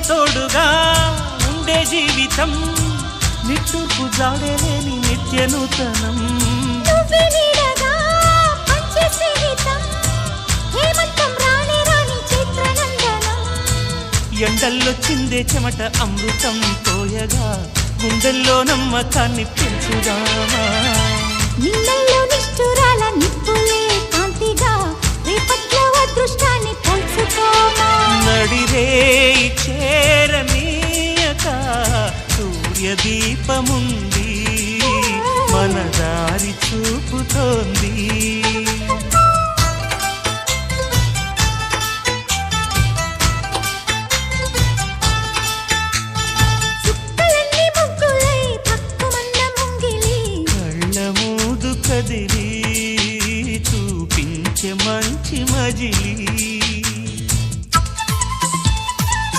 తోడుగా ఉండే జీవితం నిట్టూర్పు జాడలేని నిత్య నూతనం ఎండల్లో చిందే చెమట అమృతం పోయగా గుండెల్లో నమ్మకాన్ని పెంచుదామా నిన్నల్లో నిష్ఠురాల నిప్పులే కాంతిగా రేపట్లో అదృష్టాన్ని పంచుకోమా నడిరే చేరనీయక సూర్యదీపముందు